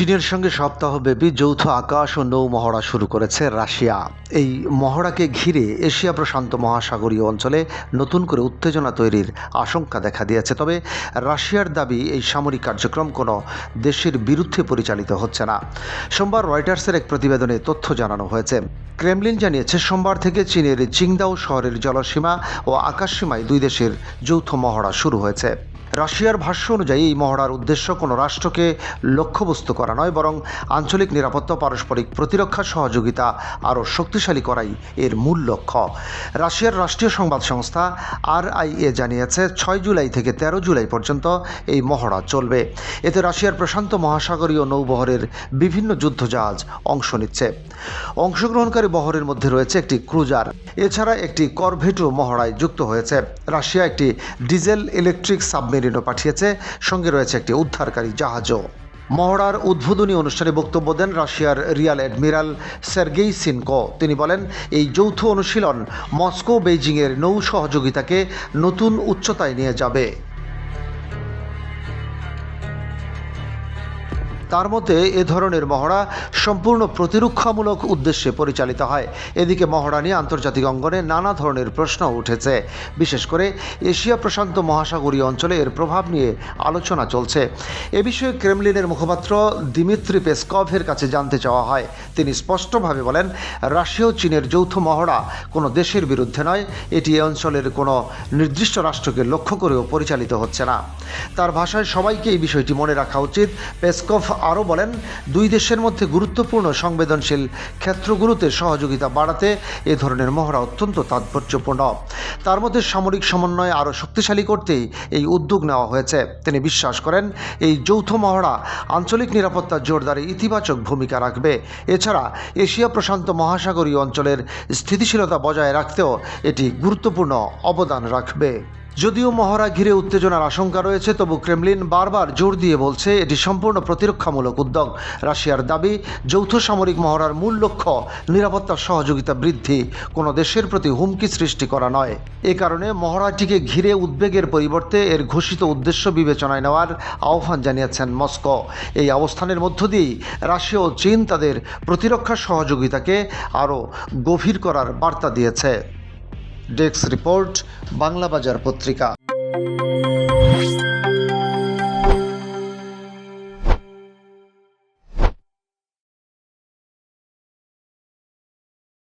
চীনের সঙ্গে সপ্তাহব্যাপী যৌথ আকাশ ও নৌ মহড়া শুরু করেছে রাশিয়া। এই মহড়াকে ঘিরে এশিয়া প্রশান্ত মহাসাগরীয় অঞ্চলে নতুন করে উত্তেজনা তৈরির আশঙ্কা দেখা দিয়েছে। তবে রাশিয়ার দাবি, এই সামরিক কার্যক্রম কোনো দেশের বিরুদ্ধে পরিচালিত হচ্ছে না। সোমবার রয়টার্সের এক প্রতিবেদনে তথ্য জানানো হয়েছে। ক্রেমলিন জানিয়েছে, সোমবার থেকে চীনের চিংদাও শহরের জলসীমা ও আকাশসীমায় দুই দেশের যৌথ মহড়া শুরু হয়েছে। রাশিয়ার ভাষ্য অনুযায়ী এই মহড়ার উদ্দেশ্য কোনো রাষ্ট্রকে লক্ষ্যবস্তু করা নয়, বরং আঞ্চলিক নিরাপত্তা, পারস্পরিক প্রতিরক্ষা সহযোগিতা আরও শক্তিশালী করাই এর মূল লক্ষ্য। রাশিয়ার রাষ্ট্রীয় সংবাদ সংস্থা RIA জানিয়েছে, 6 জুলাই থেকে 13 জুলাই পর্যন্ত এই মহড়া চলবে। এতে রাশিয়ার প্রশান্ত মহাসাগরীয় নৌবহরের বিভিন্ন যুদ্ধজাহাজ অংশ নিচ্ছে। অংশগ্রহণকারী বহরের মধ্যে রয়েছে একটি ক্রুজার, এছাড়া একটি করভেটও মহড়ায় যুক্ত হয়েছে। রাশিয়া একটি ডিজেল ইলেকট্রিক সাবমেরিনও পাঠিয়েছে, সঙ্গে রয়েছে একটি উদ্ধারকারী জাহাজও। মহড়ার উদ্বোধনী অনুষ্ঠানে বক্তব্য দেন রাশিয়ার রিয়াল অ্যাডমিরাল সের্গেই সিনকো। তিনি বলেন, এই যৌথ অনুশীলন মস্কো বেইজিংয়ের নৌ সহযোগিতাকে নতুন উচ্চতায় নিয়ে যাবে। তার মতে, এ ধরনের মহড়া সম্পূর্ণ প্রতিরক্ষামূলক উদ্দেশ্যে পরিচালিত হয়। এদিকে মহড়া নিয়ে আন্তর্জাতিক অঙ্গনে নানা ধরনের প্রশ্ন উঠেছে। বিশেষ করে এশিয়া প্রশান্ত মহাসাগরীয় অঞ্চলে এর প্রভাব নিয়ে আলোচনা চলছে। এ বিষয়ে ক্রেমলিনের মুখপাত্র দিমিত্রি পেসকভের কাছে জানতে চাওয়া হয়। তিনি স্পষ্টভাবে বলেন, রাশিয়া ও চীনের যৌথ মহড়া কোনো দেশের বিরুদ্ধে নয়, এটি এ অঞ্চলের কোনো নির্দিষ্ট রাষ্ট্রকে লক্ষ্য করেও পরিচালিত হচ্ছে না। তার ভাষায়, সবাইকে এই বিষয়টি মনে রাখা উচিত। পেসকভ আরও বলেন, দুই দেশের মধ্যে গুরুত্বপূর্ণ সংবেদনশীল ক্ষেত্রগুলোতে সহযোগিতা বাড়াতে এ ধরনের মহড়া অত্যন্ত তাৎপর্যপূর্ণ। তার মধ্যে সামরিক সমন্বয় আরও শক্তিশালী করতেই এই উদ্যোগ নেওয়া হয়েছে। তিনি বিশ্বাস করেন, এই যৌথ মহড়া আঞ্চলিক নিরাপত্তা জোরদারে ইতিবাচক ভূমিকা রাখবে। এছাড়া এশিয়া প্রশান্ত মহাসাগরীয় অঞ্চলের স্থিতিশীলতা বজায় রাখতেও এটি গুরুত্বপূর্ণ অবদান রাখবে। যদিও মহড়া ঘিরে উত্তেজনার আশঙ্কা রয়েছে, তবু ক্রেমলিন বারবার জোর দিয়ে বলছে এটি সম্পূর্ণ প্রতিরক্ষামূলক উদ্যোগ। রাশিয়ার দাবি, যৌথ সামরিক মহড়ার মূল লক্ষ্য নিরাপত্তা সহযোগিতা বৃদ্ধি, কোনো দেশের প্রতি হুমকি সৃষ্টি করা নয়। এ কারণে মহড়াটিকে ঘিরে উদ্বেগের পরিবর্তে এর ঘোষিত উদ্দেশ্য বিবেচনায় নেওয়ার আহ্বান জানিয়েছেন মস্কো। এই অবস্থানের মধ্য দিয়েই রাশিয়া ও চীন তাদের প্রতিরক্ষা সহযোগিতাকে আরও গভীর করার বার্তা দিয়েছে। ডেস্ক রিপোর্ট, বাংলাবাজার পত্রিকা।